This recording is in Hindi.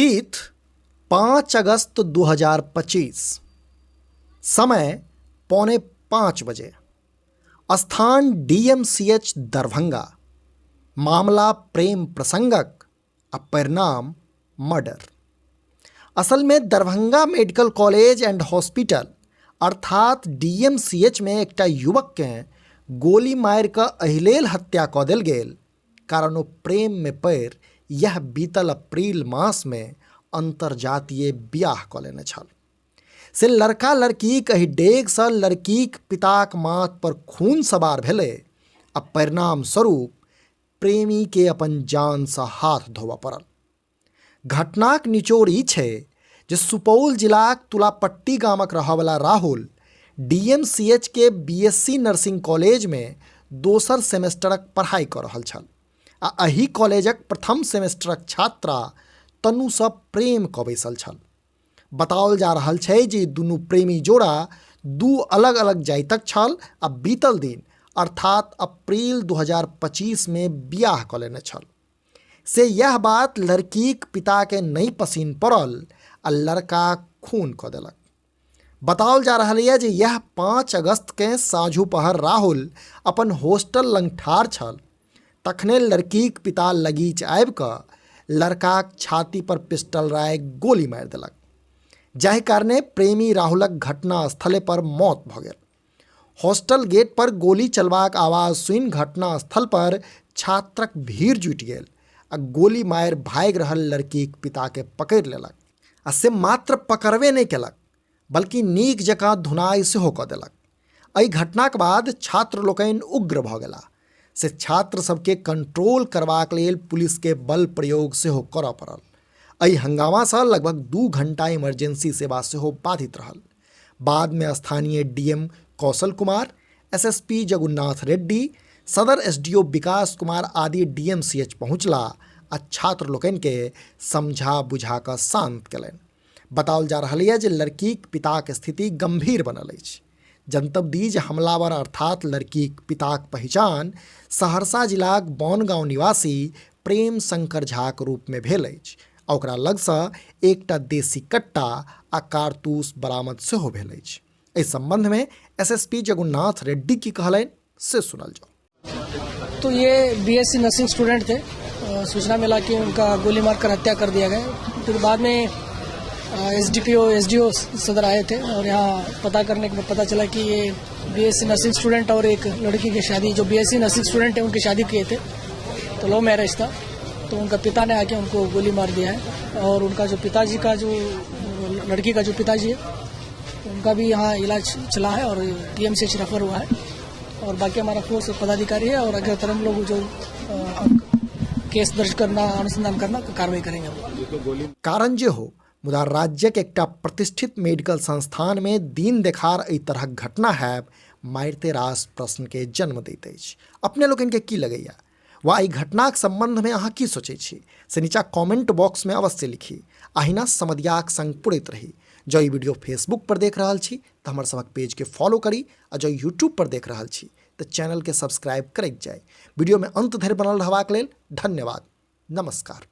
तिथि 5 अगस्त 2025, समय 4:45 बजे, स्थान DMCH दरभंगा, मामला प्रेम प्रसंगक आ परिणाम मर्डर। असल में Darbhanga medical college and hospital अर्थात DMCH में एकटा युवक के गोली मारि कऽ अहिलेल हत्या कऽ देल गेल, कारण ओ प्रेम में पड़ि यह बीतल अप्रैल मास में अंतरजातीय बियाह कऽ लेने छल। से लड़का लड़कीक एहि डेगसँ लड़कीक पिताक माथ पर खून सवार भेलै आ परिणाम स्वरूप प्रेमी के अपन जानसँ हाथ धोबऽ पड़ल। घटनाक निचोड़ ई छै जे सुपौल जिलाक तुलापट्टी गामक रहयवला राहुल DMCH के BSc नर्सिंग कॉलेज में दोसर सेमेस्टरक पढ़ाई कऽ रहल छल आ एहि कॉलेजक प्रथम सेमेस्टरक छात्रा तनुसँ प्रेम कऽ बैसल छल। बताओल जा रहल छै जे दुनू प्रेमी जोड़ा दू अलग अलग जाइतक छल आ बीतल दिन अर्थात अप्रैल 2025 में बियाह कऽ लेने छल। से यह बात लड़कीक पिता के नहीं पसीन पड़ल आ लड़का खून कऽ देलक। बताओल जा रहा है जे यह 5 अगस्त के साँझू पहर राहुल अपन हॉस्टल लंग ठाढ़ छल, तखने लड़कीक पिता लगीच आबि कऽ लड़काक छाती पर पिस्टल राखि गोली मारि देलक, जाहि कारणे प्रेमी राहुलक घटना स्थले पर मौत भऽ गेल। हॉस्टल गेट पर गोली चलबाक आवाज सुनि घटना स्थल पर छात्रक भीड़ जुटि गेल आ गोली मारि भागि रहल लड़कीक पिता के पकड़ि लेलक आ से मात्र पकड़बे नहीं केलक बल्कि नीक जकाँ धुनाई सेहो कऽ देलक। एहि घटनाक बाद छात्र लोकनि उग्र भऽ गेलाह। से छात्र सबके कंट्रोल करबाक लेल पुलिस के बल प्रयोग सेहो करऽ पड़ल। एहि हंगामासँ लगभग 2 घंटा इमरजेंसी सेवा सेहो बाधित रहल। बाद में स्थानीय DM कौशल कुमार, SSP जगुन्नाथ रेड्डी, सदर SDO विकास कुमार आदि DMCH पहुँचला आ छात्र लोकनि के समझा बुझा कऽ शांत केलनि। बताओल जा रहा है जे लड़कीक पिताक स्थिति गंभीर बनल अछि। जनतब दी जे हमलावर अर्थात लड़कीक पिताक पहचान सहरसा जिलाक बनगांव निवासी प्रेम शंकर झाक रूप में भेल अछि आ ओकरा लगसँ एकटा देसी कट्टा आ कारतूस बरामद सेहो भेल अछि। एहि संबंध में SSP जगुन्नाथ रेड्डी की कहलनि से सुनल जाओ। तो ये BSc नर्सिंग स्टूडेंट थे। सूचना मिला कि उनका गोली मारकर हत्या कर दिया गया। फिर बाद में SDPO SDO सदर आए थे और यहाँ पता करने के बाद पता चला कि ये BSc नर्सिंग स्टूडेंट और एक लड़की की शादी, जो BSc नर्सिंग स्टूडेंट है उनकी शादी किए थे, तो लव मैरिज था। तो उनका पिता ने आके उनको गोली मार दिया है और उनका जो पिताजी का जो लड़की का जो पिताजी है उनका भी यहाँ इलाज चला है और DMCH रेफर हुआ है। और बाकी हमारा फोर्स पदाधिकारी है और अगर हम लोग जो केस दर्ज करना, अनुसंधान करना, कार्रवाई करेंगे। कारण जे हो मुदा राज्यक एकटा प्रतिष्ठित मेडिकल संस्थान में दिन देखार एहि तरहक घटना हैब मारिते रास प्रश्न के जन्म दैत अछि। अपने लोकनि के की लगैया वा एहि घटनाक संबंध में अहाँ की सोचै छी से नीचा कमेंट बॉक्स में अवश्य लिखी। अहिना समधियाक संग पुरैत रही। जो ई वीडियो फेसबुक पर देख रहल छी तो हमर सबक पेज के फॉलो करी आ जो यूट्यूब पर देख रहल छी तो चैनल के सब्सक्राइब करैत जाय। वीडियो में अंत धरि बनल रहबाक लेल धन्यवाद। नमस्कार।